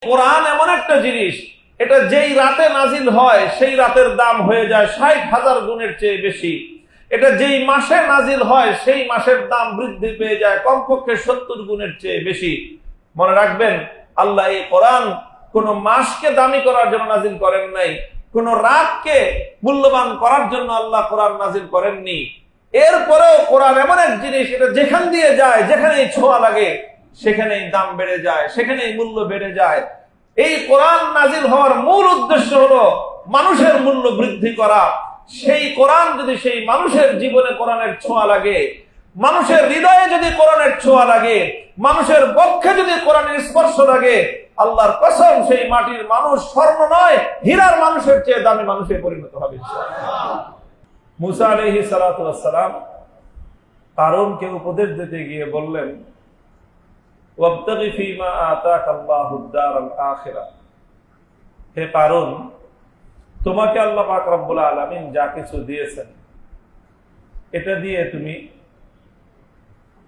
কোরআন এমন একটা জিনিস, এটা যেই রাতে নাজিল হয় সেই রাতের দাম হয়ে যায় ৬০,০০০ গুণের চেয়ে বেশি। এটা যেই মাসে নাজিল হয় সেই মাসের দাম বৃদ্ধি পেয়ে যায় কমপক্ষে ৭০ গুণের চেয়ে বেশি। মনে রাখবেন, আল্লাহ এই কোরআন কোন মাসকে দামি করার জন্য নাজিল করেন নাই, কোন রাতকে মূল্যবান করার জন্য আল্লাহ কোরআন নাজিল করেননি। এরপরেও কোরআন এমন এক জিনিস, এটা যেখান দিয়ে যায়, যেখানেই ছোঁয়া লাগে সেখানেই দাম বেড়ে যায়, সেখানেই মূল্য বেড়ে যায়। এই কোরআন নাজিল হওয়ার মূল উদ্দেশ্য হলো মানুষের মূল্য বৃদ্ধি করা। সেই কোরআন যদি সেই মানুষের জীবনে কোরআনের ছোঁয়া লাগে, মানুষের হৃদয়ে যদি কোরআনের ছোঁয়া লাগে, মানুষের পক্ষে যদি কোরআনের স্পর্শ লাগে, আল্লাহর কসম সেই মাটির মানুষ স্বর্ণ নয় হীরার মানুষের চেয়ে দামি মানুষে পরিণত হবে। মুসা আলাইহিস সালাতু ওয়াস সালাম কারূনকে উপদেশ দিতে গিয়ে বললেন, ওয়াবতাগি ফীমা আতাকাল্লাহুদ দারাল আখিরাহ। হে কারূন, তোমাকে আল্লাহ পাক রব্বুল আলামিন যা কিছু দিয়েছেন এটা দিয়ে তুমি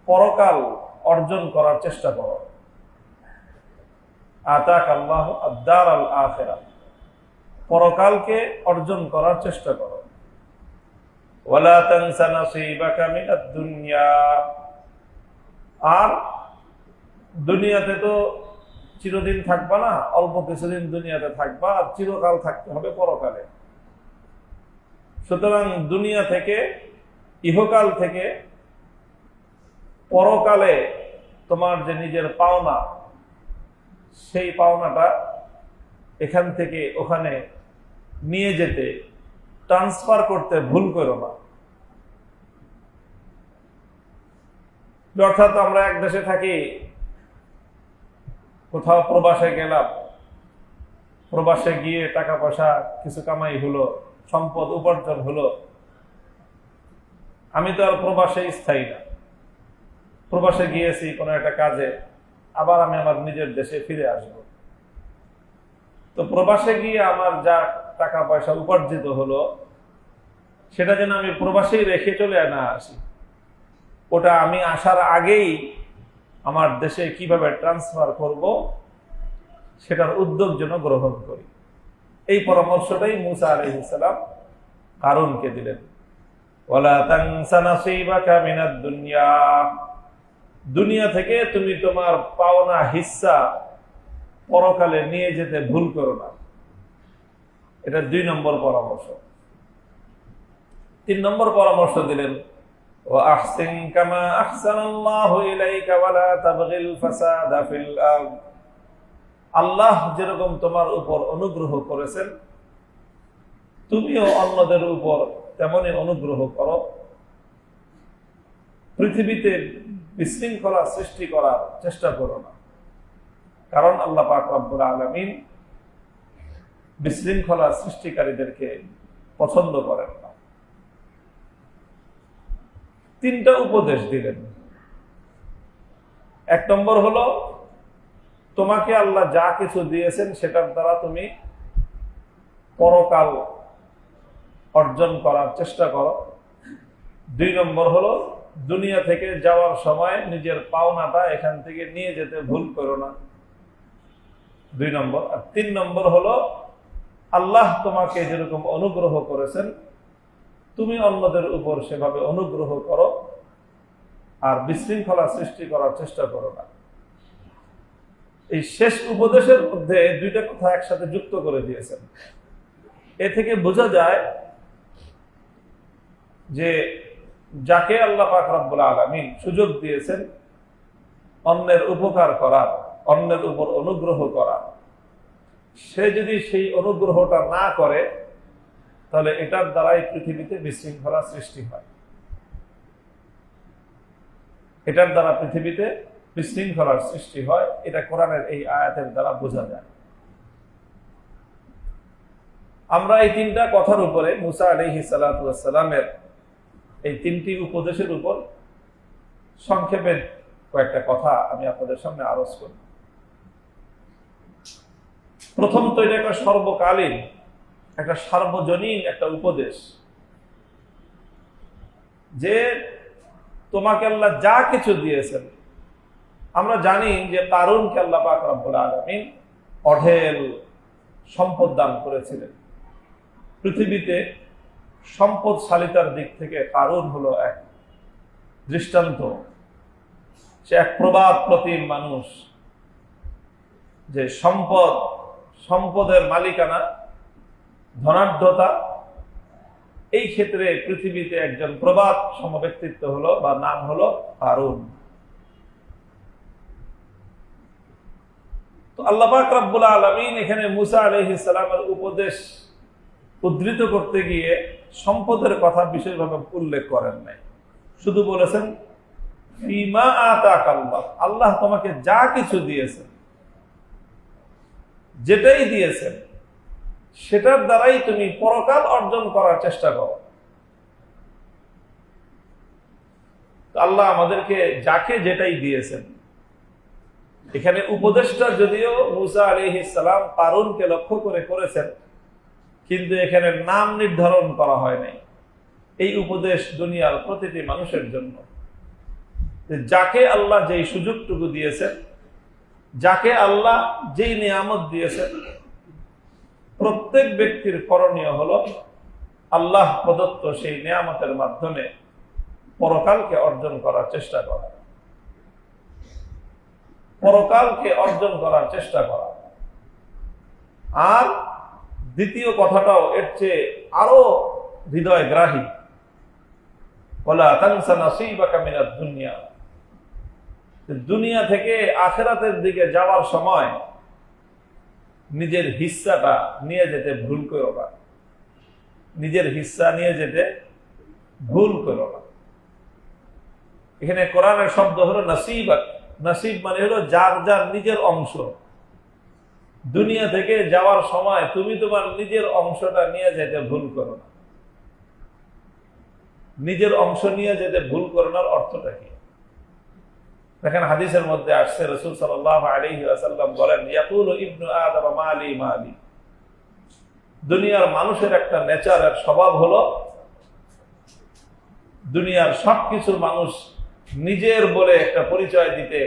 পরকাল অর্জন করার চেষ্টা করো। আতাকাল্লাহু আদ-দারাল আখিরাহ, পরকালকে অর্জন করার চেষ্টা করো। ওয়ালা তানসা নাসীবাকা মিনাদ দুনিয়া, আর দুনিয়াতে তো চিরদিন থাকবা না, অল্প কিছুদিন দুনিয়াতে থাকবা, আর চিরকাল থাকতে হবে পরকালে। সুতরাং দুনিয়া থেকে, ইহকাল থেকে পরকালে তোমার যে নিজের পাওনা, সেই পাওনাটা এখান থেকে ওখানে নিয়ে যেতে, ট্রান্সফার করতে ভুল করো না। অর্থাৎ আমরা এক দেশে থাকি, কোথাও প্রবাসে গেলাম, প্রবাসে গিয়ে টাকা পয়সা কিছু কামাই হলো, সম্পদ উপার্জন হলো। আমি তো আর প্রবাসে স্থায়ী না, প্রবাসে গিয়েছি কোনো একটা কাজে, আবার আমি আমার নিজের দেশে ফিরে আসব। তো প্রবাসে গিয়ে আমার যা টাকা পয়সা উপার্জিত হলো সেটা যেন আমি প্রবাসেই রেখে চলে না আসি, ওটা আমি আসার আগেই আমার দেশে কিভাবে ট্রান্সফার করব সেটার উদ্যোগ যেন গ্রহণ করি। এই পরামর্শটাই মুসা আলাইহিস সালাম কারূনকে দিলেন। ওয়ালা তানসা নাসীবাকা মিনাদ দুনিয়া, দুনিয়া থেকে তুমি তোমার পাওনা হিস্সা পরকালে নিয়ে যেতে ভুল করো না। এটা ২ নম্বর পরামর্শ। ৩ নম্বর পরামর্শ দিলেন, ওয়া আহসিন কামা আহসানাল্লাহু ইলাইকা ওয়ালা তাবগিল ফাসাদা ফিল আরদ। আল্লাহ যেরকম তোমার উপর অনুগ্রহ করেছেন, তুমিও অন্যদের উপর তেমনই অনুগ্রহ করো। পৃথিবীতে বিশৃঙ্খলা সৃষ্টি করার চেষ্টা করো না, কারণ আল্লাহ পাক রব্বুল আলামিন বিশৃঙ্খলা সৃষ্টিকারীদেরকে পছন্দ করেন না। ৩টা উপদেশ দিলেন। ১ নম্বর হলো, তোমাকে আল্লাহ যা কিছু দিয়েছেন সেটার দ্বারা তুমি পরকাল অর্জন করার চেষ্টা করো। ২ নম্বর হলো, দুনিয়া থেকে যাওয়ার সময় নিজের পাওনাটা এখান থেকে নিয়ে যেতে ভুল করো না। ২ নম্বর। আর ৩ নম্বর হলো, আল্লাহ তোমাকে যেরকম অনুগ্রহ করেছেন তুমি অন্যদের উপর সেভাবে অনুগ্রহ করো, আর বিশৃঙ্খলা সৃষ্টি করার চেষ্টা করো না। এই শেষ উপদেশের মধ্যে ২টা কথা একসাথে যুক্ত করে দিয়েছেন। এ থেকে বোঝা যায় যে যাকে আল্লাহ পাক রব্বুল আলামিন সুযোগ দিয়েছেন অন্যের উপকার করার, অন্যের উপর অনুগ্রহ করার, সে যদি সেই অনুগ্রহটা না করে তাহলে এটার দ্বারাই পৃথিবীতে বিশৃঙ্খলা সৃষ্টি হয়। এটার দ্বারা পৃথিবীতে বিশৃঙ্খলার সৃষ্টি হয়, এটা কোরআনের এই আয়াতের দ্বারা বোঝা যায়। আমরা এই ৩টা কথার উপরে, মুসা আলাইহিস সালাতু ওয়াস সালামের এই ৩টি উপদেশের উপর সংক্ষেপে কয়েকটা কথা আমি আপনাদের সামনে আরজ করি। প্রথম তো এটা একটা সর্বকালীন, একটা সার্বজনীন একটা উপদেশ, যে তোমাকে আল্লাহ যা কিছু দিয়েছেন। আমরা জানি যে কারূনকে আল্লাহ পাক রব্বুল আলামিন অঢেল সম্পদ দান করেছিলেন। পৃথিবীতে সম্পদশালিতার দিক থেকে কারণ হলো এক দৃষ্টান্ত। সে এক প্রবাদ প্রতিম মানুষ, যে সম্পদের মালিকানা, ধনাঢ্যতা, এই ক্ষেত্রে পৃথিবীতে একজন প্রবাদ সমব্যক্তিত্ব হলো বা নাম হলো কারুন। তো আল্লাহ পাক রব্বুল আলামিন এখানে মুসা আলাইহিস সালামের উপদেশ উদ্ধৃত করতে গিয়ে সম্পদের কথা বিশেষভাবে উল্লেখ করেন নাই, শুধু বলেছেন ফিমা আতাকাল্লাহ, আল্লাহ তোমাকে যা কিছু দিয়েছেন, যেটাই দিয়েছেন সেটার দ্বারাই তুমি পরকাল অর্জন করার চেষ্টা করো। আল্লাহ আমাদেরকে যাকে যেটাই দিয়েছেন, এখানে উপদেশটা যদিও মুসা আলাইহিস সালাম কারুনকে লক্ষ্য করে করেছেন, কিন্তু এখানে নাম নির্ধারণ করা হয় নাই। এই উপদেশ দুনিয়ার প্রতিটি মানুষের জন্য, যাকে আল্লাহ যেই সুযোগটুকু দিয়েছেন, যাকে আল্লাহ যেই নিয়ামত দিয়েছেন, প্রত্যেক ব্যক্তির করণীয় হলো আল্লাহ প্রদত্ত সেই নিয়ামতের মাধ্যমে পরকালকে অর্জন করার চেষ্টা করা, পরকালকে অর্জন করার চেষ্টা করা। আর দ্বিতীয় কথাটাও এর চেয়ে আরো হৃদয়গ্রাহী, ওয়ালা তানসা নাসীবাকা মিনাদ দুনিয়া, দুনিয়া থেকে আখিরাতের দিকে যাওয়ার সময় নিজের হিস্সাটা নিয়ে যেতে ভুল করো না, নিজের হিস্সা নিয়ে যেতে ভুল করো না। এখানে কোরআনের শব্দ হলো নাসিব। নাসিব মানে হলো যার যার নিজের অংশ। দুনিয়া থেকে যাওয়ার সময় তুমি তোমার নিজের অংশটা নিয়ে যেতে ভুল করো না। নিজের অংশ নিয়ে যেতে ভুল করার অর্থটা কি? দেখেন হাদিসের মধ্যে আসছে, রাসূল সাল্লাল্লাহু আলাইহি ওয়াসাল্লাম বলেন, ইয়াকুলু ইবনু আদম মালি মালি। দুনিয়ার মানুষের একটা নেচারের স্বভাব হলো দুনিয়ার সবকিছু মানুষ নিজের বলে একটা পরিচয় দিতে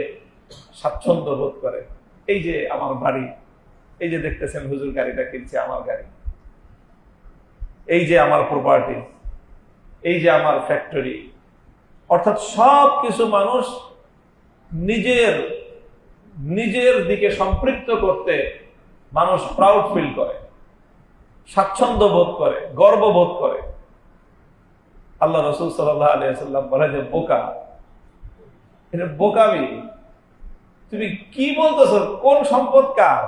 স্বাচ্ছন্দ্য বোধ করে। এই যে আমার বাড়ি, এই যে দেখতেছেন হুজুর গাড়িটা কিনছে আমার গাড়ি, এই যে আমার প্রপার্টি, এই যে আমার ফ্যাক্টরি, অর্থাৎ সব কিছু মানুষ নিজের দিকে সম্পৃক্ত করতে মানুষ প্রাউড ফিল করে, স্বাচ্ছন্দ্য বোধ করে, গর্ব বোধ করে। আল্লাহ রাসূল সাল্লাল্লাহু আলাইহি ওয়াসাল্লাম বলে যে বোকা, এটা বোকামি। তুমি কি বলতেছো? কোন সম্পদ কার?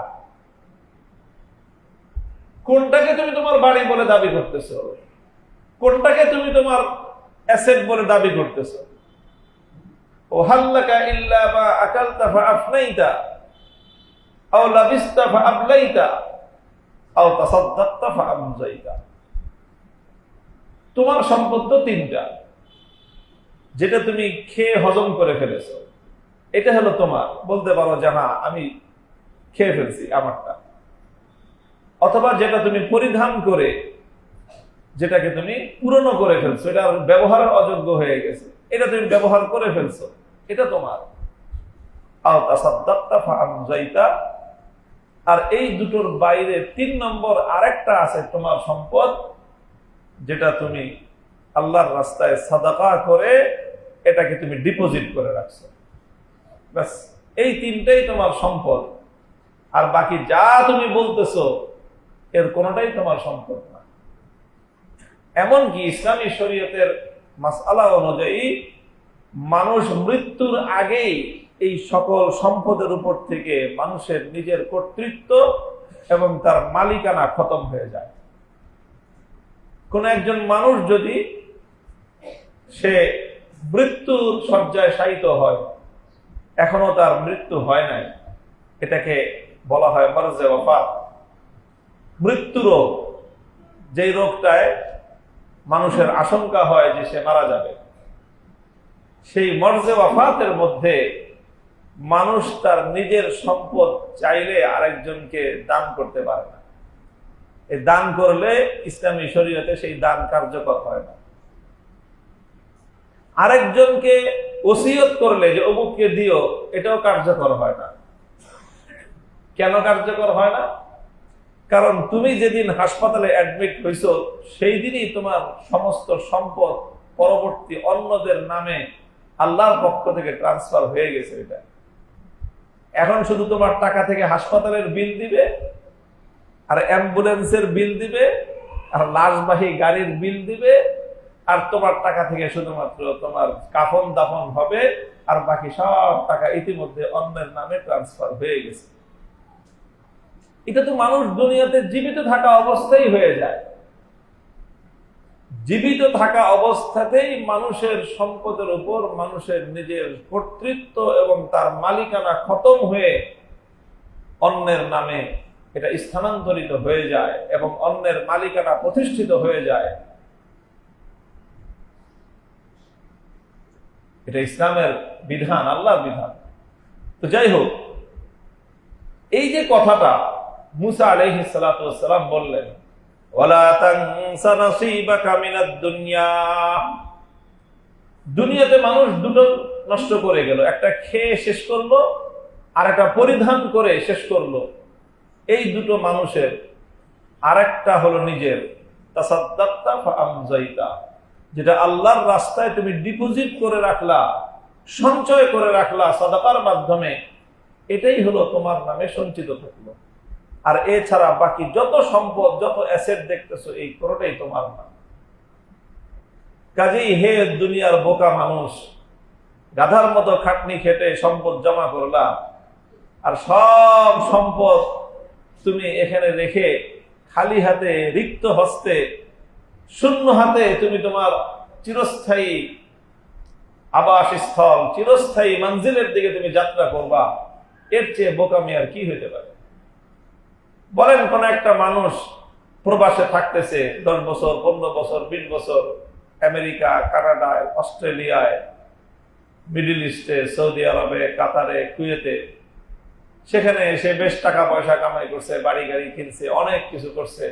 কোনটাকে তুমি তোমার বাড়ি বলে দাবি করতেছো? কোনটাকে তুমি তোমার অ্যাসেট বলে দাবি করতেছো? ওয়াহাল্লাকা ইল্লা মা আকালতা ফাআফনাইতা আও লাবিসতা ফাআবলাইতা আও তাসাদদাকতা ফাআমজাইতা। তোমার সম্পদ তো তিনটা, যেটা তুমি খেয়ে হজম করে ফেলেছো, এটা হলো তোমার। বলতে পারো যে হ্যাঁ আমি খেয়ে ফেলছি, আমারটা। অথবা যেটা তুমি পরিধান করে, যেটাকে তুমি পুরনো করে ফেলছো, এটা ব্যবহারের অযোগ্য হয়ে গেছে, এটা তুমি ব্যবহার করে ফেলছো, এটা তোমার। আও তাসাদদাকতা ফাআমজাইতা। আর এই দুটোর বাইরে ৩ নম্বর আরেকটা আছে তোমার সম্পদ, যেটা তুমি আল্লাহর রাস্তায় সাদাকা করে এটাকে তুমি ডিপোজিট করে রাখছো। ব্যাস, এই তিনটাই তোমার সম্পদ। আর বাকি যা তুমি বলতেছো এর কোনোটাই তোমার সম্পদ না। এমনকি ইসলামী শরীয়তের মাসআলা অনুযায়ী মানুষ মৃত্যুর আগেই এই সকল সম্পদের উপর থেকে মানুষের নিজের কর্তৃত্ব এবং তার মালিকানা খতম হয়ে যায়। কোন একজন মানুষ যদি সে মৃত্যুর শয্যায় শায়িত হয়, এখনো তার মৃত্যু হয় নাই, এটাকে বলা হয় মারজে ওয়াফাত, মৃত্যু রোগ। যেই রোগটায় মানুষের আশঙ্কা হয় যে সে মারা যাবে, সেই মারজে ওয়াফাতের মধ্যে মানুষ তার নিজের সম্পদ চাইলে আরেকজনকে দান করতে পারে না। এই দান করলে ইসলামী শরীয়তে সেই দান কার্যকর হয় না। আরেকজনকে ওসিয়ত করলে যে অমুককে দিও, এটাও কার্যকর হয় না। কেন কার্যকর হয় না? কারণ তুমি যেদিন হাসপাতালে অ্যাডমিট হইছো সেই দিনই তোমার সমস্ত সম্পদ পরবর্তী অন্যদের নামে আল্লাহর পক্ষ থেকে ট্রান্সফার হয়ে গেছে। এটা এখন শুধু তোমার টাকা থেকে হাসপাতালের বিল দিবে, আর অ্যাম্বুলেন্সের বিল দিবে, আর লাশবাহী গাড়ির বিল দিবে, আর তোমার টাকা থেকে শুধুমাত্র তোমার কাফন দাফন হবে, আর বাকি সব টাকা ইতিমধ্যে অন্যের নামে ট্রান্সফার হয়ে গেছে। এটা তো মানুষ দুনিয়াতে জীবিত থাকা অবস্থায় হয়ে যায়। জীবিত থাকা অবস্থাতেই মানুষের সম্পদের উপর মানুষের নিজের কর্তৃত্ব এবং তার মালিকানা খতম হয়ে অন্যের নামে এটা স্থানান্তরিত হয়ে যায় এবং অন্যের মালিকানা প্রতিষ্ঠিত হয়ে যায়। এটা ইসলামের বিধান, আল্লাহর বিধান। তো যাই হোক, এই যে কথাটা মুসা আলাইহিস সালাতু ওয়াস সালাম বললেন, ওয়ালা তানসা নাসীবাকা মিনাদ দুনিয়া, দুনিয়াতে মানুষ দুটো নষ্ট করে গেল, একটা খেয়ে শেষ করলো আর একটা পরিধান করে শেষ করলো। এই দুটো মানুষের আরেকটা হলো নিজের তাসাদ্দাকতা ফাআমজাইতা, যেটা আল্লাহর রাস্তায় তুমি ডিপোজিট করে রাখলা, সঞ্চয় করে রাখলা সাদাকার মাধ্যমে, এটাই হলো তোমার নামে সঞ্চিত থাকলো। আর এছাড়া বাকি যত সম্পদ, যত অ্যাসেট দেখতেছো, এই কোনোটাই তোমার না। কাজেই হে দুনিয়ার বোকা মানুষ, গাধার মতো খাটনি খেটে সম্পদ জমা করলা, আর সব সম্পদ তুমি এখানে রেখে খালি হাতে, রিক্ত হস্তে, শূন্য হাতে তুমি তোমার চিরস্থায়ী আবাসস্থল, চিরস্থায়ী মঞ্জিলের দিকে তুমি যাত্রা করবা। এর চেয়ে বোকামি আর কি হইতে পারে? বলেন, কোন একটা মানুষ প্রবাসে থাকতেছে 10 বছর, 15 বছর, 20 বছর, আমেরিকা, কানাডায়, অস্ট্রেলিয়ায়, মিডল ইস্টে, সৌদি আরবে, কাতারে, কুয়েতে, সেখানে এসে বেশ টাকা পয়সা কামাই করছে, বাড়ি গাড়ি কিনছে, অনেক কিছু করছে।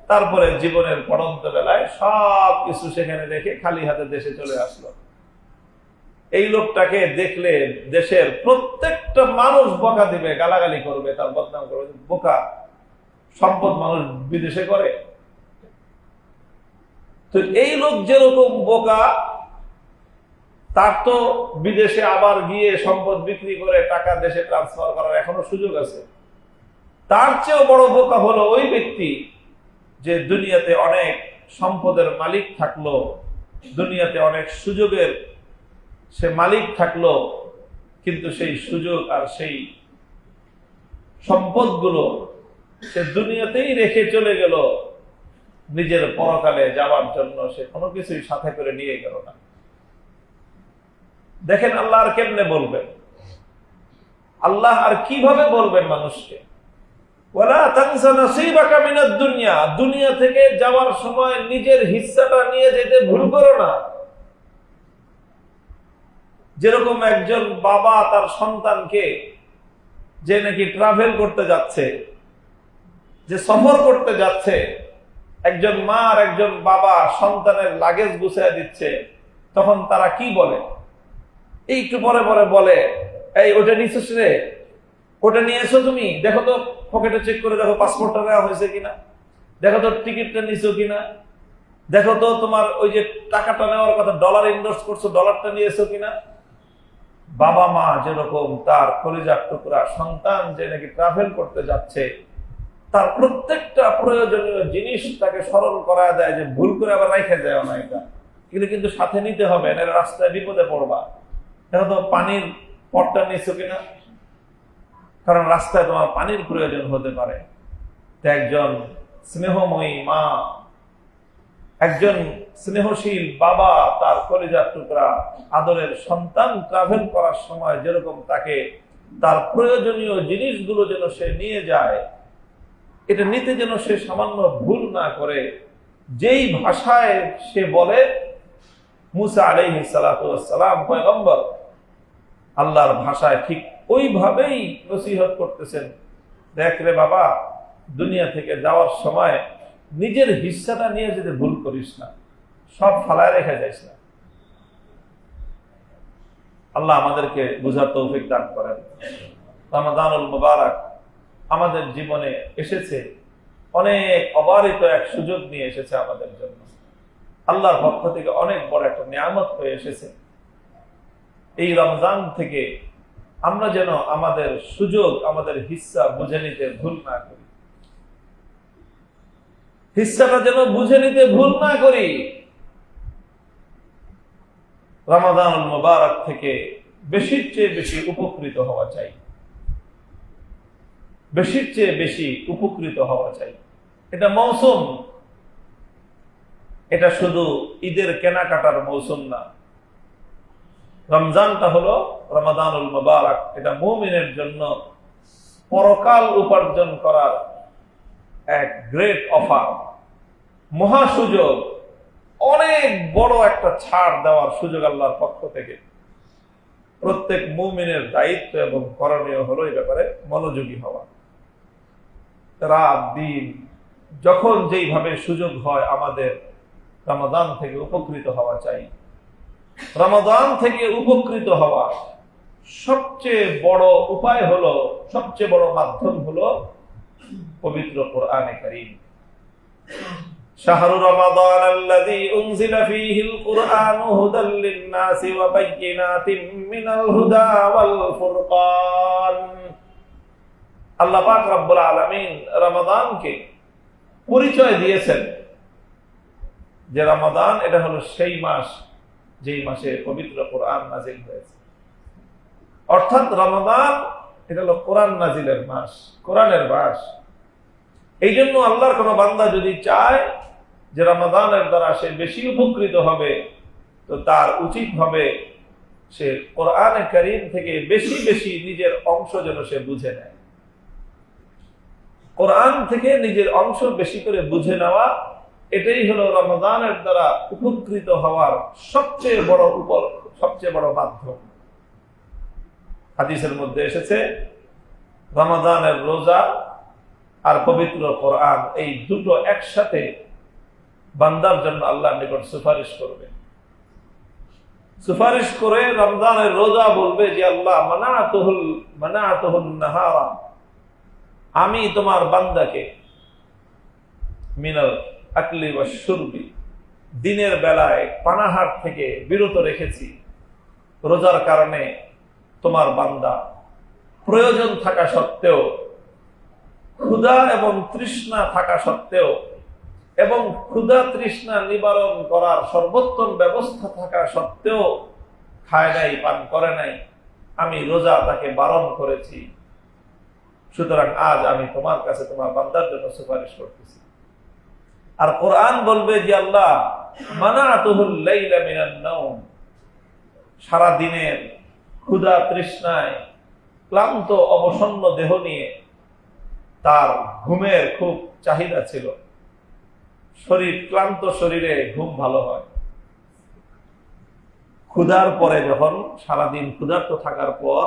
তারপরে জীবনের পড়ন্ত বেলায় সব কিছু সেখানে রেখে খালি হাতে দেশে চলে আসলো। এই লোকটাকে দেখলে দেশের প্রত্যেকটা মানুষ বকা দিবে, গালাগালি করবে, তার বদনাম করবে, বোকা, সম্পদ মানুষ বিদেশে করে। তো এই লোক যেরকম বোকা, তার তো বিদেশে আবার গিয়ে সম্পদ বিক্রি করে টাকা দেশে ট্রান্সফার করার এখনো সুযোগ আছে। তার চেয়েও বড় বোকা হলো ওই ব্যক্তি যে দুনিয়াতে অনেক সম্পদের মালিক থাকলো, দুনিয়াতে অনেক সুযোগের সে মালিক থাকলো, কিন্তু সেই সুযোগ আর সেই সম্পদগুলো সে দুনিয়াতেই রেখে চলে গেল, নিজের পরকালে যাওয়ার জন্য সে কোনো কিছুই সাথে করে নিয়ে গেল না। দেখেন আল্লাহ আর কেমনে বলবেন, আল্লাহ আর কিভাবে বলবেন মানুষকে, ওয়ালা তানসা নাসীবাকা মিনাদ দুনিয়া, দুনিয়া থেকে যাওয়ার সময় নিজের হিস্সাটা নিয়ে যেতে ভুল করো না। যেরকম একজন বাবা তার সন্তানকে, যে নাকি ট্রাভেল করতে যাচ্ছে, যে সফর করতে যাচ্ছে, একজন মা আর একজন বাবা সন্তানের লাগেজ গুছিয়ে দিচ্ছে, তখন তারা কি বলে? এই একটু পরে পরে বলে, এই ওটা নিছিস রে, ওটা নিয়ে এসো, তুমি দেখো তো, পকেটে চেক করে দেখো পাসপোর্টটা নেওয়া হয়েছে কিনা, দেখো তো টিকিটটা নিছো কিনা, দেখো তো তোমার ওই যে টাকাটা নেওয়ার কথা ডলার ইনভেস্ট করছো, ডলারটা নিয়ে এসো কিনা। বাবা মা যেরকম তার কলিজার টুকরা সন্তান যে নাকি ট্রাভেল করতে যাচ্ছে, তার প্রত্যেকটা প্রয়োজনীয় জিনিস তাকে স্মরণ করা দেয়, যে ভুল করে আবার রেখে যায় না, এটা কিন্তু সাথে নিতে হবে, না রাস্তায় বিপদে পড়বা। দেখো তো পানির পটটা নিছো কিনা, কারণ রাস্তায় তোমার পানির প্রয়োজন হতে পারে। একজন স্নেহময়ী মা, একজন স্নেহশীল বাবা তার কলিজার টুকরা আদরের সন্তান ট্রাভেল করার সময় যেরকম তাকে তার প্রয়োজনীয় জিনিসগুলো যেন সে নিয়ে যায়, এটা নিতে যেন সে সামান্য ভুল না করে, যেই ভাষায় সে বলে, মুসা আলাইহিস সালাতু ওয়াস সালাম পয়গম্বর আল্লাহর ভাষায় ঠিক ওইভাবেই নসিহত করতেছেন, দেখ রে বাবা, দুনিয়া থেকে যাওয়ার সময় নিজের হিস্সাটা নিয়ে যেতে ভুল করিস না, সব ফালায় রেখে যাইস না। আল্লাহ আমাদেরকে বুঝার তৌফিক দান করেন। রমাদানুল মুবারক আমাদের জীবনে এসেছে, অনেক অবারিত এক সুযোগ নিয়ে এসেছে আমাদের জন্য। আল্লাহর পক্ষ থেকে অনেক বড় একটা নিয়ামত হয়ে এসেছে। এই রমজান থেকে আমরা যেন আমাদের সুযোগ, আমাদের হিস্সা বুঝে নিতে ভুল না করি, হিস্সাটা যেন বুঝে নিতে ভুল না করি। রমাদানুল মুবারক থেকে বেশির চেয়ে বেশি উপকৃত হওয়া চাই, বেশির চেয়ে বেশি উপকৃত হওয়া চাই। এটা মৌসুম, এটা শুধু ঈদের কেনাকাটার মৌসুম না। রমজানটা হলো রমাদানুল মুবারক, এটা মুমিনের জন্য পরকাল উপার্জন করার এক গ্রেট অফার, মহা সুযোগ, অনেক বড় একটা ছাড় দেওয়ার সুযোগ আল্লাহর পক্ষ থেকে। প্রত্যেক মুমিনের দায়িত্ব এবং করণীয় হলো এই ব্যাপারে মনোযোগী হওয়া। রাত দিন যখন যেইভাবে সুযোগ হয় আমাদের রমাদান থেকে উপকৃত হওয়া চাই। রমাদান থেকে উপকৃত হওয়া সবচেয়ে বড় উপায় হলো, সবচেয়ে বড় মাধ্যম হলো পবিত্র কোরআনে কারীম। শাহরু রমাদান আল্লাযী উনজিলা ফীহিল কুরআনু হুদাল লিন-নাসি ওয়া বায়্যিনাতিন মিনাল হুদা ওয়াল ফুরকান। আল্লাহ পাক রব্বুল আলামিন রমাদানকে পরিচয় দিয়েছেন যে রমাদান এটা হলো সেই মাস যেই মাসে পবিত্র কোরআন নাজিল হয়েছে। অর্থাৎ রমাদান এটা হলো কোরআন নাজিলের মাস, কোরআনের মাস। এই জন্য আল্লাহর কোন বান্দা যদি চায় যে রমাদানের দ্বারা সে বেশি উপকৃত হবে, তো তার উচিত হবে সে কোরআনে কারীম থেকে বেশি বেশি নিজের অংশ যেন সে বুঝে নেয়। কোরআন থেকে নিজের অংশ বেশি করে বুঝে নেওয়া, এটাই হলো রমাদানের দ্বারা উপকৃত হওয়ার সবচেয়ে বড় মাধ্যম। হাদিসের মধ্যে এসেছে রমাদানের রোজা আর পবিত্র কোরআন এই দুটো একসাথে বান্দার জন্য আল্লাহর নিকট সুপারিশ করবে। সুপারিশ করে রমজানের রোজা বলবে যে আল্লাহ মানাতুহুল নাহারা, আমি তোমার বান্দাকে মিনাল আকলি ওয়াশ শুরবি, দিনের বেলায় পানাহার থেকে বিরত রেখেছি। রোজার কারণে তোমার বান্দা প্রয়োজন থাকা সত্ত্বেও, ক্ষুধা এবং তৃষ্ণা থাকা সত্ত্বেও, এবং ক্ষুধা তৃষ্ণা নিবারণ করার সর্বোত্তম ব্যবস্থা থাকা সত্ত্বেও খায় নাই, পান করে নাই, আমি রোজা তাকে বারণ করেছি। সুতরাং আজ আমি তোমার কাছে তোমার বান্দার জন্য সুপারিশ করতেছি। আর কোরআন বলবে যে আল্লাহ মানাতুহুল লাইলা মিনান নাওম, সারা দিনের ক্ষুধা তৃষ্ণায় ক্লান্ত অবসন্ন দেহ নিয়ে তার ঘুমের খুব চাহিদা ছিল। ক্লান্ত শরীরে ঘুম ভালো হয়। ক্ষুধার পরে যখন সারাদিন ক্ষুধার্ত থাকার পর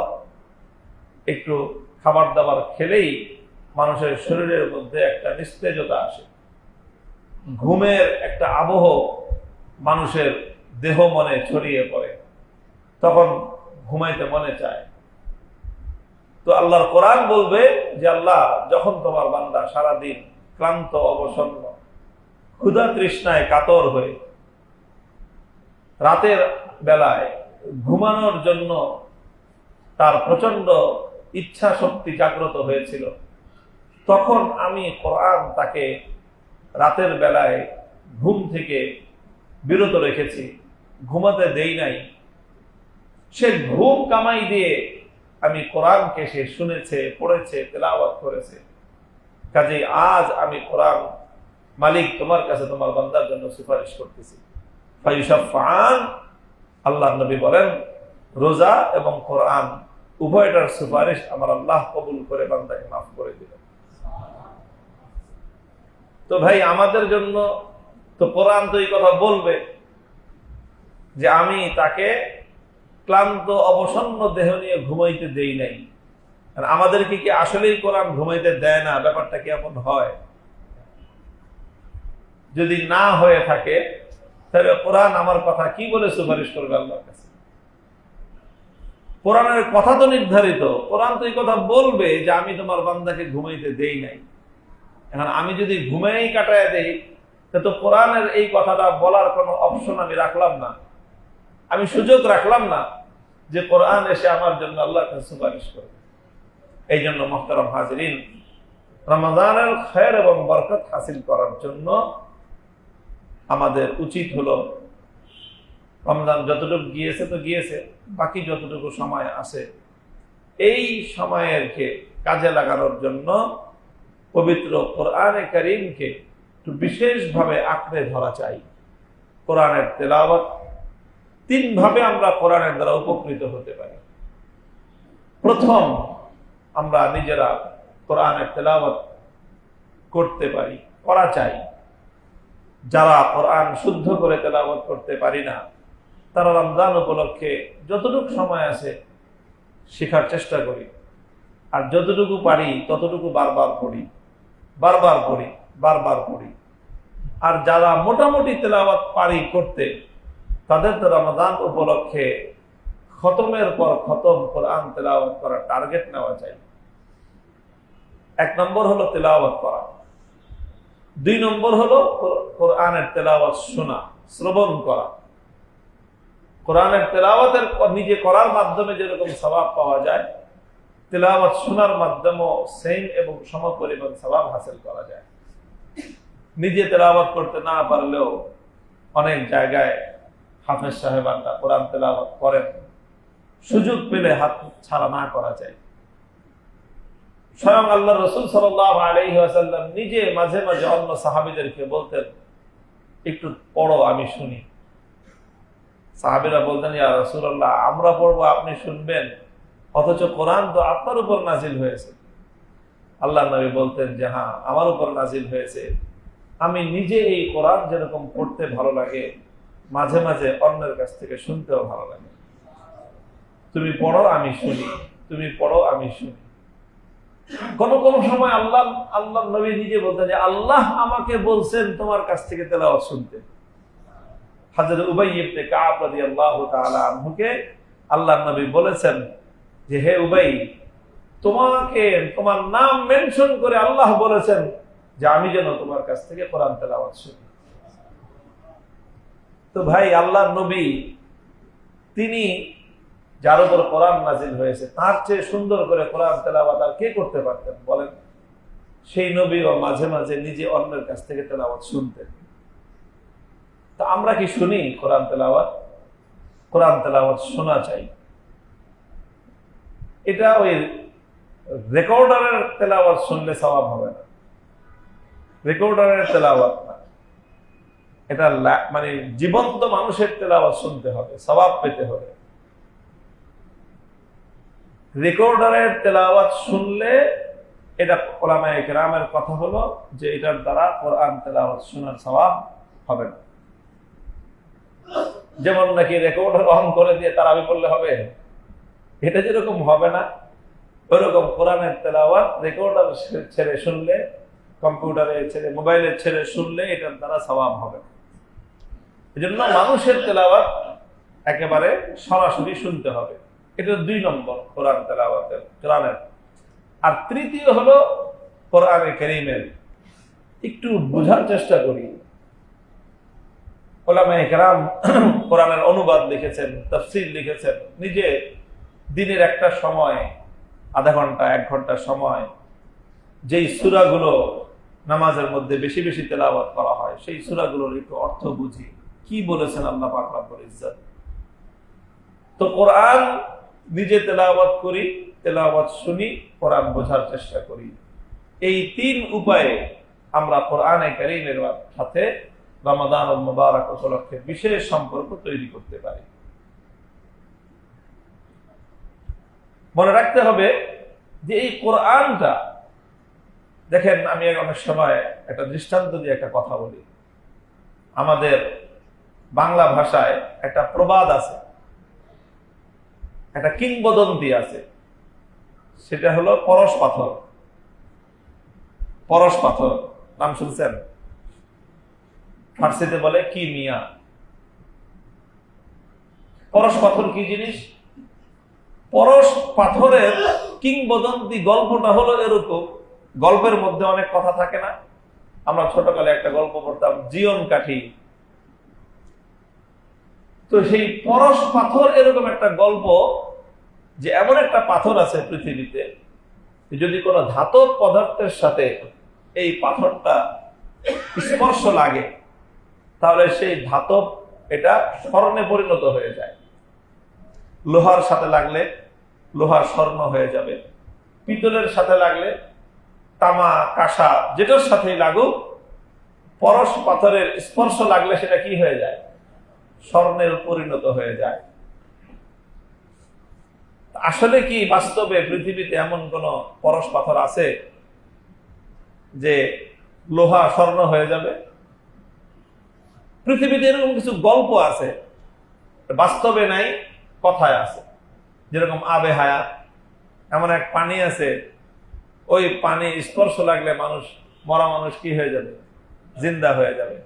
একটু খাবার দাবার খেলেই মানুষের শরীরের মধ্যে একটা নিস্তেজতা আসে, ঘুমের একটা আবহ মানুষের দেহ মনে ছড়িয়ে পড়ে, তখন ঘুমাইতে মনে চায়। তো আল্লাহর কোরআন বলবে যে আল্লাহ যখন তোমার বান্দা সারাদিন ক্লান্ত অবসন্ন ক্ষুধা তৃষ্ণায় কাতর হয়ে রাতের বেলায় ঘুমানোর জন্য তার প্রচন্ড ইচ্ছা শক্তি জাগ্রত হয়েছিল, তখন আমি কোরআন তাকে রাতের বেলায় ঘুম থেকে বিরত রেখেছি, ঘুমাতে দেই নাই। সে ঘুম কামাই দিয়ে আমি কোরআনকে সে শুনেছে, পড়েছে, তেলাওয়াত করেছে। কাজেই আজ আমি কোরআন মালিক তোমার কাছে তোমার বান্দার জন্য সুপারিশ করতেছি। ফায়ুশাফাআন, আল্লাহর নবী বলেন রোজা এবং কোরআন উভয়টার সুপারিশ আমার আল্লাহ কবুল করে বান্দাকে মাফ করে দিবেন। তো ভাই আমাদের জন্য তো কোরআন তো এই কথা বলবে যে আমি তাকে ক্লান্ত অবসন্ন দেহ নিয়ে ঘুমাইতে দেই নাই। আমাদেরকে কি আসলেই কোরআন ঘুমাইতে দেয় না? ব্যাপারটা কি এমন হয়? যদি না হয়ে থাকে তাহলে কোরআন আমার কথা কি বলে সুপারিশ করবে আল্লাহর কাছে? কোরআনের কথা তো নির্ধারিত, কোরআন তো এই কথা বলবে যে আমি তোমার বান্দাকে ঘুমাইতে দেই নাই। এখন আমি যদি ঘুমাই কাটায় দেই, তো কোরআনের এই কথাটা বলার কোনো অপশন আমি রাখলাম না, আমি সুযোগ রাখলাম না যে কোরআন এসে আমার জন্য আল্লাহর কাছে সুপারিশ করবে। এই জন্য মুহতারাম হাজিরিন, রমাদানের খায়ের এবং বরকত হাসিল করার জন্য আমাদের উচিত হলো রমজান যতটুকু গিয়েছে তো গিয়েছে, বাকি যতটুকু সময় আছে এই সময়েরকে কাজে লাগানোর জন্য পবিত্র কোরআনে কারীমকে একটু বিশেষভাবে আঁকড়ে ধরা চাই। কোরআনের তেলাওয়াত, তিন ভাবে আমরা কোরআনের দ্বারা উপকৃত হতে পারি। প্রথম, আমরা নিজেরা কোরআনের তেলাওয়াত করতে পারি, করা চাই। যারা কোরআন শুদ্ধ করে তেলাওয়াত করতে পারি না, তারা রমজান উপলক্ষে যতটুকু সময় আছে শেখার চেষ্টা করি, আর যতটুকু পারি ততটুকু বারবার পড়ি, বারবার পড়ি, বারবার পড়ি। আর যারা মোটামুটি তেলাওয়াত পারি করতে, তাদের তো রমজান উপলক্ষে খতমের পর খতম কোরআন তেলাওয়াত করার টার্গেট নেওয়া চাই। 1 নম্বর হলো তেলাওয়াত করা, 2 নম্বর হলো কোরআনের তেলাওয়াত শোনা, শ্রবণ করা। কোরআনের তেলাওয়াতের নিজে করার মাধ্যমে যেরকম সওয়াব পাওয়া যায়, তেলাওয়াত শোনার মাধ্যমেও সেম এবং সমপরিমাণ সওয়াব হাসিল করা যায়। নিজে তেলাওয়াত করতে না পারলেও অনেক জায়গায় হাফেজ সাহেবানরা কোরআন তেলাওয়াত করেন, সুযোগ পেলে হাত ছাড়া না করা যায়। স্বয়ং আল্লাহ রাসূল সাল্লাল্লাহু আলাইহি ওয়াসাল্লাম নিজে মাঝে মাঝে অন্য সাহাবীদেরকে বলতেন, একটু পড়ো আমি শুনি। সাহাবীরা বলতেন, ইয়া রাসূলুল্লাহ, আমরা পড়বো আপনি শুনবেন, অথচ কোরআন তো আপনার উপর নাজিল হয়েছে। আল্লাহর নবী বলতেন যে হ্যাঁ, আমার উপর নাজিল হয়েছে, আমি নিজে এই কোরআন যেরকম পড়তে ভালো লাগে, মাঝে মাঝে অন্যের কাছ থেকে শুনতেও ভালো লাগে। তুমি পড়ো আমি শুনি, তুমি পড়ো আমি শুনি। কোন কোন সময় আল্লাহ নবী নিজে বলতেন যে আল্লাহ আমাকে বলছেন তোমার কাছ থেকে তেলাওয়াত শুনতে। হযরত উবাই ইবনে কাব রাদিয়াল্লাহু তাআলা আনহুকে আল্লাহর নবী বলেছেন যে হে উবাই, তোমাকে তোমার নাম মেনশন করে আল্লাহ বলেছেন যে আমি যেন তোমার কাছ থেকে কোরআন তেলাওয়াত শুনি। তো ভাই, আল্লাহর নবী তিনি যার উপর কোরআন নাজিল হয়েছে, তার চেয়ে সুন্দর করে কোরআন তেলাওয়াত আর কে করতে পারতেন বলেন? সেই নবীও মাঝে মাঝে নিজে অন্যের কাছ থেকে তেলাওয়াত শুনতেন। তো আমরা কি শুনি কোরআন তেলাওয়াত? কোরআন তেলাওয়াত শোনা চাই। এটা ওই রেকর্ডারের তেলাওয়াত শুনলে সওয়াব হবে না, রেকর্ডারের তেলাওয়াত না, এটা মানে জীবন্ত মানুষের তেলাওয়াত শুনতে হবে, সওয়াব পেতে হবে। রেকর্ডারের তেলাওয়াত শুনলে, এটা উলামায়ে কেরামের কথা হলো যে এটার দ্বারা কোরআন তেলাওয়াত শোনার সওয়াব হবে না। যেমন নাকি রেকর্ডার অন করে দিয়ে তারাবি পড়লে হবে, এটা যেরকম হবে না, ওইরকম কোরআনের তেলাওয়াত রেকর্ডার ছেড়ে শুনলে, কম্পিউটারে ছেড়ে, মোবাইলে ছেড়ে শুনলে এটার দ্বারা সওয়াব হবে। এজন্য মানুষের তেলাওয়াত একেবারে সরাসরি শুনতে হবে। এটা 2 নম্বর কোরআন তেলাওয়াতের, কোরআনের। আর তৃতীয় হলো কোরআনে কারীমের একটু বোঝার চেষ্টা করি। উলামায়ে কেরাম কোরআনের অনুবাদ লিখেছেন, তাফসীর লিখেছেন। নিজে দিনের একটা সময়, আধা ঘন্টা 1 ঘন্টা সময়, যেই সূরাগুলো নামাজের মধ্যে বেশি বেশি তেলাওয়াত করা হয়, সেই সূরাগুলোর একটু অর্থ বুঝি, কি বলেছেন আল্লাহ পাক রব্বুল ইজ্জত। তো কোরআন নিজে তেলাওয়াত করি, তেলাওয়াত শুনি, কোরআন বোঝার চেষ্টা করি। এই 3 উপায়ে আমরা কোরআনে কারীমের সাথে রমাদানুল মুবারক উপলক্ষে বিশেষ সম্পর্ক তৈরি করতে পারি। মনে রাখতে হবে যে এই কোরআনটা, দেখেন আমি অনেক সময় একটা দৃষ্টান্ত দিয়ে একটা কথা বলি। আমাদের বাংলা ভাষায় একটা প্রবাদ আছে, একটা কিংবদন্তি আছে, সেটা হলো পরশ পাথর। পরশ পাথর নাম শুনছেন? ফার্সিতে বলে কি মিয়া। পরশ পাথর কি জিনিস? পরশ পাথরের কিংবদন্তি গল্পটা হলো এরকম, গল্পের মধ্যে অনেক কথা থাকে না? আমরা ছোটকালে একটা গল্প পড়তাম, জীবন কাঠি। তো সেই পরশ পাথর এরকম একটা গল্প যে এমন একটা পাথর আছে পৃথিবীতে, যদি কোনো ধাতব পদার্থের সাথে এই পাথরটা স্পর্শ লাগে তাহলে সেই ধাতব এটা স্বর্ণে পরিণত হয়ে যায়। লোহার সাথে লাগলে লোহা স্বর্ণ হয়ে যাবে, পিতলের সাথে লাগলে, তামা কাঁসা যেটার সাথে লাগুক, পরশ পাথরের স্পর্শ লাগলে সেটা কি হয়ে যায়? স্বর্ণের পরিণত হয়ে যায়। আসলে কি বাস্তবে পৃথিবীতে এমন কোন পরশ পাথর আছে যে লোহা স্বর্ণ হয়ে যাবে? পৃথিবীতে এরকম কিছু গল্প আছে, বাস্তবে নাই, কথায় আছে। যেরকম আবে হায়াত, এমন এক পানি আছে, ওই পানি স্পর্শ লাগলে মানুষ, মরা মানুষ কি হয়ে যাবে? জিন্দা হয়ে যাবে।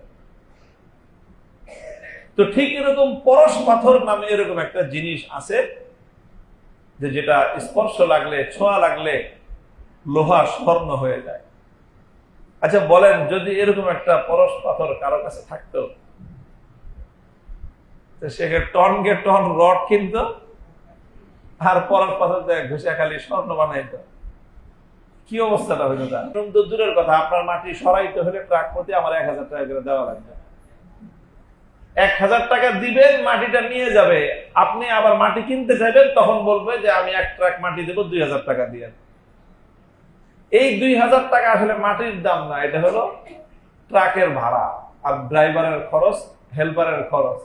তো ঠিক এরকম পরশ পাথর নামে এরকম একটা জিনিস আছে যে যেটা স্পর্শ লাগলে, ছোঁয়া লাগলে লোহা স্বর্ণ হয়ে যায়। আচ্ছা বলেন, যদি এরকম একটা পরশ পাথর কারো কাছে থাকতো, সেখানে টনকে টন রড কিনতো আর পরশ পাথর ঘুষে খালি স্বর্ণ বানাইতো, কি অবস্থাটা হইতো? তার তো দূরের কথা, আপনার মাটি সরাইতে হলে ট্রাক প্রতি আমার 1000 টাকা করে দেওয়া লাগবে। 1000 টাকা দিবেন, মাটিটা নিয়ে যাবে। আপনি আবার মাটি কিনতে চাইবেন, তখন বলবে যে আমি 1 ট্রাক মাটি দেবো 2000 টাকা দিয়ে। এই 2000 টাকা আসলে মাটির দাম না, এটা হলো ট্রাকের ভাড়া আর ড্রাইভারের খরচ, হেল্পারের খরচ।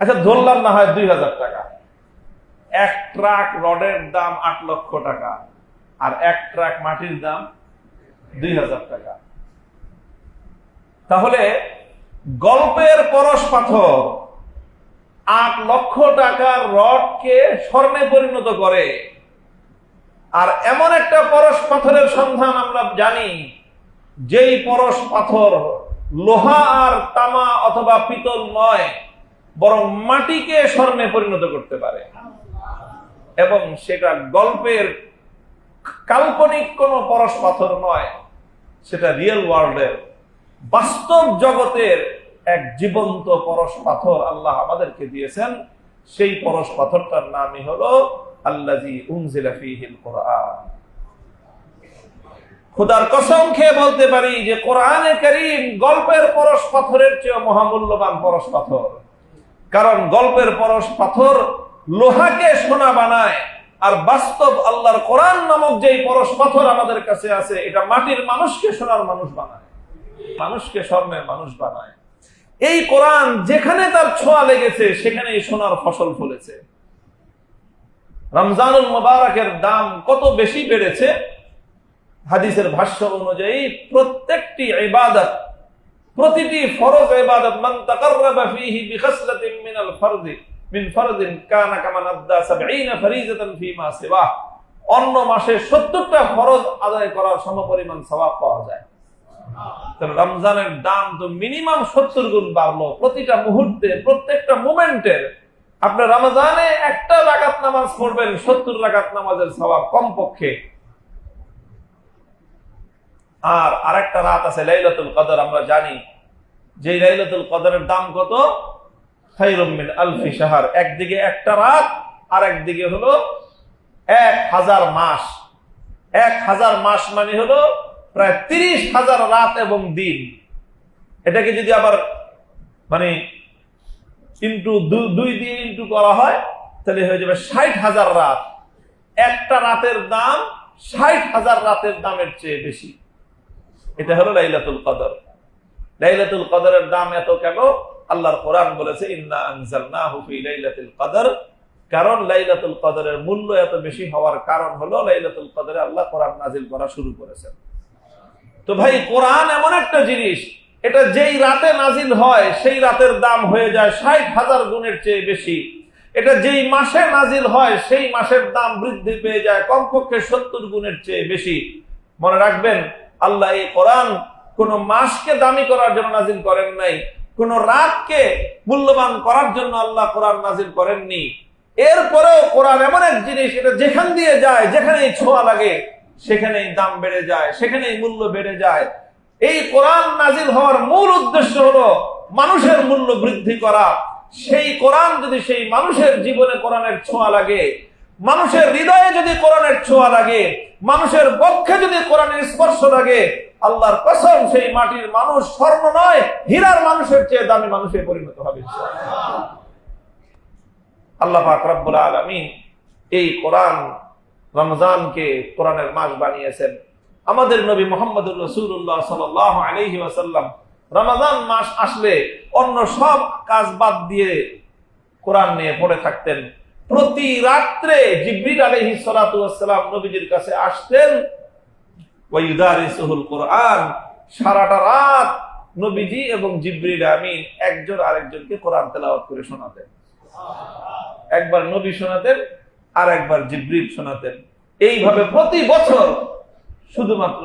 আচ্ছা ধরলাম না হয় 2000 টাকা। 1 ট্রাক রডের দাম 8 লক্ষ টাকা আর 1 ট্রাক মাটির দাম 2000 টাকা। তাহলে গল্পের পরশ পাথর 8 লক্ষ টাকার রডকে স্বর্ণে পরিণত করে। আর এমন একটা পরশ পাথরের সন্ধান আমরা জানি, যেই পরশ পাথর লোহা আর তামা অথবা পিতল নয়, বরং মাটিকে স্বর্ণে পরিণত করতে পারে। এবং সেটা গল্পের কাল্পনিক কোন পরশ পাথর নয়, সেটা রিয়েল ওয়ার্ল্ডের, বাস্তব জগতের এক জীবন্ত পরশ পাথর আল্লাহ আমাদেরকে দিয়েছেন। সেই পরশ পাথরটার নামই হলো আল্লাযী উনজিলা ফীহিল কুরআন। খোদার কসম খেয়ে বলতে পারি যে কোরআনে কারীম গল্পের পরশ পাথরের চেয়ে মহামূল্যবান পরশ পাথর। কারণ গল্পের পরশ পাথর লোহাকে সোনা বানায়, আর বাস্তব আল্লাহর কোরআন নামক যেই পরশ পাথর আমাদের কাছে আছে, এটা মাটির মানুষকে সোনার মানুষ বানায়, মানুষকে স্বর্ণের মানুষ বানায়। এই কোরআন যেখানে তার ছোঁয়া লেগেছে সেখানেই সোনার ফসল ফলেছে। রমজানুল মুবারকের দাম কত বেশি বেড়েছে? হাদিসের ভাষ্য অনুযায়ী প্রত্যেকটি ইবাদত, প্রতিটি ফরজ ইবাদত, মান তাকাররাবা ফীহি বিখাসলাতিন মিনাল ফরজি মিন ফরজিন কানা কামান আদ্দা 70 ফরিজাতান ফীমা সিওয়া। অন্য মাসে 70টা ফরজ আদায় করার সমপরিমাণ সওয়াব পাওয়া যায়। রমজানের দাম তো মিনিমাম 70 গুণ বাড়লো প্রতিটা মুহূর্তে, প্রত্যেকটা মোমেন্টের। আপনি রমজানে একটা রাকাত নামাজ পড়বেন, 70 রাকাত নামাজের সওয়াব কমপক্ষে। আর আরেকটা রাত আছে লাইলাতুল কদর, আমরা জানি যে লাইলাতুল কদরের দাম কত? খায়রুম মিন আলফি শাহর। একদিকে একটা রাত আর একদিকে হলো 1000 মাস। 1000 মাস মানে হলো প্রায় 30,000 রাত এবং দিন। এটাকে যদি আবার মানে ইন্টু 2 দিয়ে ইন্টু করা হয় তাহলে হয়ে যাবে 60,000 রাত। একটা রাতের দাম 60,000 রাতের দামের চেয়ে বেশি। এটা হলো লাইলাতুল কদর। লাইলাতুল কদরের দাম এত কেন? আল্লাহর কোরআন বলেছে ইন্না আনজালনাহু ফি লাইলাতুল কদর। কারণ লাইলাতুল কদরের মূল্য এত বেশি হওয়ার কারণ হলো লাইলাতুল কদরে আল্লাহ কোরআন নাজিল করা শুরু করেছেন। তো ভাই, কোরআন এমন একটা জিনিস, এটা যেই রাতে নাজিল হয় সেই রাতের দাম হয়ে যায় 60,000 গুণের চেয়ে বেশি। এটা যেই মাসে নাজিল হয় সেই মাসের দাম বৃদ্ধি পেয়ে যায় কমপক্ষে 70 গুণের চেয়ে বেশি। মনে রাখবেন, আল্লাহ এই কোরআন কোন মাসকে দামি করার জন্য নাজিল করেন নাই, কোন রাতকে মূল্যবান করার জন্য আল্লাহ কোরআন নাজিল করেননি। এরপরেও কোরআন এমন এক জিনিস, এটা যেখান দিয়ে যায়, যেখানেই ছোঁয়া লাগে সেখানেই দাম বেড়ে যায়, সেখানেই মূল্য বেড়ে যায়। এই কোরআন নাজিল হওয়ার মূল উদ্দেশ্য হলো মানুষের মূল্য বৃদ্ধি করা। সেই কোরআন যদি সেই মানুষের জীবনে কোরআনের ছোঁয়া লাগে, মানুষের হৃদয়ে যদি কোরআনের ছোঁয়া লাগে, মানুষের পক্ষে যদি কোরআনের স্পর্শ লাগে, আল্লাহর কসম সেই মাটির মানুষ স্বর্ণ নয়, হীরার মানুষের চেয়ে দামি মানুষে পরিণত হবে। আল্লাহ পাক রব্বুল আলামিন এই কোরআন, রমজানকে কোরআনের মাস বানিয়েছেন। আমাদের নবী মুহাম্মদুর রাসূলুল্লাহ সাল্লাল্লাহু আলাইহি ওয়াসাল্লাম রমজান মাস আসলে অন্য সব কাজ বাদ দিয়ে কোরআন নিয়ে পড়ে থাকতেন। প্রতি রাত্রে জিবরিল আলাইহিস সালাতু ওয়াস সালাম নবীজির কাছে আসতেন, ওয়া ইউদারিসুল কোরআন। সারাটা রাত নবীজি এবং জিবরিল আমিন একজন আরেকজনকে কোরআন তেলাওয়াত করে শোনাতেন। একবার নবী শোনাতেন আর একবার জিবরিল শোনাতেন। এইভাবে প্রতি বছর শুধুমাত্র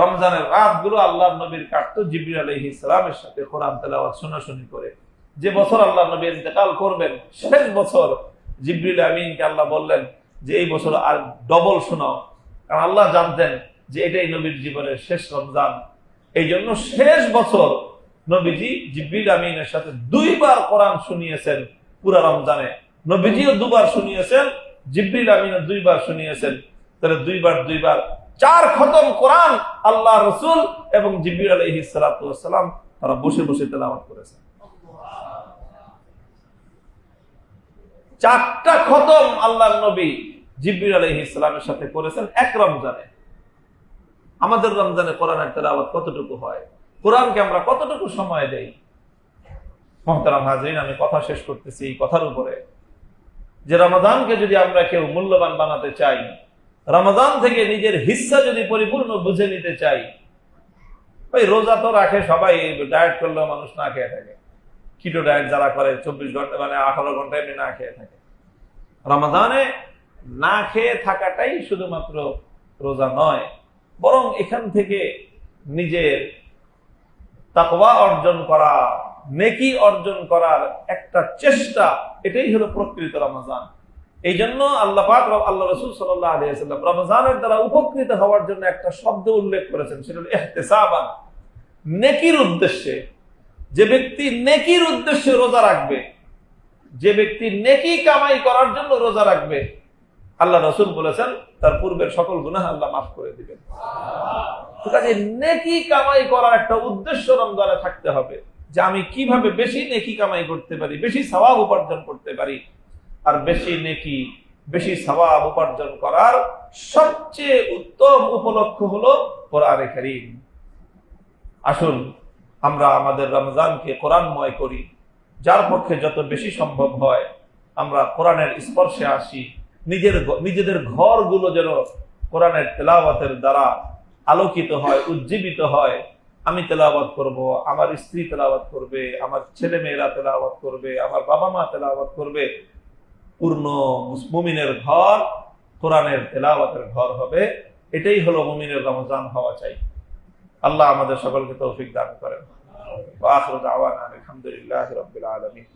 রমজানের রাতগুলো আল্লাহর নবীর কাটতো জিবরিল আলাইহিস সালামের সাথে কোরআন তেলাওয়াত শোনাশুনি করে। যে বছর আল্লাহর নবী ইন্তেকাল করবেন, শেষ বছর জিবরিল আমিনকে আল্লাহ বললেন যে এই বছর আর ডবল শোনাও, কারণ আল্লাহ জানতেন যে এটাই নবীর জীবনের শেষ রমজান। এই জন্য শেষ বছর নবীজি জিবরিল আমিনের সাথে 2 বার কোরআন শুনিয়েছেন পুরা রমজানে। নবীজিও 2 বার শুনিয়েছেন, জিবরিল আমিনও 2 বার শুনিয়েছেন। তাহলে 2 বার 4 খতম কোরআন আল্লাহ রাসূল এবং জিবরিল আলাইহিস সালাতু ওয়াস সালাম তারা বসে বসে তেলাওয়াত করেছেন। 4টা খতম আল্লাহর নবী জিবরিল আলাইহিস সালামের সাথে করেছেন এক রমজানে। আমাদের রমজানে কোরআনের তেলাওয়াত কতটুকু হয়? কোরআনকে আমরা কতটুকু সময় দেই? মুহতারাম হাজরিন, আমি কথা শেষ করতেছি এই কথার উপরে যে রমজানকে যদি আমরা কেউ মূল্যবান বানাতে চাই, রমজান থেকে নিজের হিস্সা যদি পরিপূর্ণ বুঝে নিতে চাই, ওই রোজা তো রাখে সবাই, ডায়েট করলেও মানুষ না খেয়ে থাকে। কিটো ডায়েট যারা করে 24 ঘন্টা মানে 18 ঘন্টা এমনি না খেয়ে থাকে। রমজানে না খেয়ে থাকাটাই শুধুমাত্র রোজা নয়, বরং এখান থেকে নিজের তাকওয়া অর্জন করা, নেকি অর্জন করার একটা চেষ্টা, এটাই হলো প্রকৃত রমজান। এই জন্য আল্লাহ পাক আল্লাহ রাসূল সাল্লাল্লাহু আলাইহি ওয়াসাল্লাম রমজানের দ্বারা উপকৃত হওয়ার জন্য একটা শব্দ উল্লেখ করেছেন, সেটা হলো ইহতিসাবান, নেকির উদ্দেশ্যে। যে ব্যক্তি নেকির উদ্দেশ্যে রোজা রাখবে, যে ব্যক্তি নেকি কামাই করার জন্য রোজা রাখবে, আল্লাহ রাসূল বলেছেন তার পূর্বের সকল গুনাহ আল্লাহ মাফ করে দিবেন। তো কাজে নেকি কামাই করার একটা উদ্দেশ্য রমজানে থাকতে হবে, যে আমি কিভাবে বেশি নেকি কামাই করতে পারি, বেশি সওয়াব উপার্জন করতে পারি। আর বেশি নেকি, বেশি সওয়াব উপার্জন করার সবচেয়ে উত্তম উপলক্ষ হলো কোরআনে কারীম। আসুন আমরা আমাদের রমজানকে কোরআনময় করি। যার পক্ষে যত বেশি সম্ভব হয় আমরা কোরআনের স্পর্শে আসি। নিজেদের ঘরগুলো যেন কোরআনের তেলাওয়াতের দ্বারা আলোকিত হয়, উজ্জীবিত হয়। আমি তেলাওয়াত করব, আমার স্ত্রী তেলাওয়াত করবে, আমার ছেলে মেয়েরা তেলাওয়াত করবে, আমার বাবা মা তেলাওয়াত করবে। পূর্ণ মুমিনের ঘর কোরআনের তেলাওয়াতের ঘর হবে। এটাই হলো মুমিনের রমজান হওয়া চাই। আল্লাহ আমাদের সকলকে তৌফিক দান করেন। ওয়া আখিরু দাওয়ানা আলহামদুলিল্লাহি রাব্বিল আলামিন।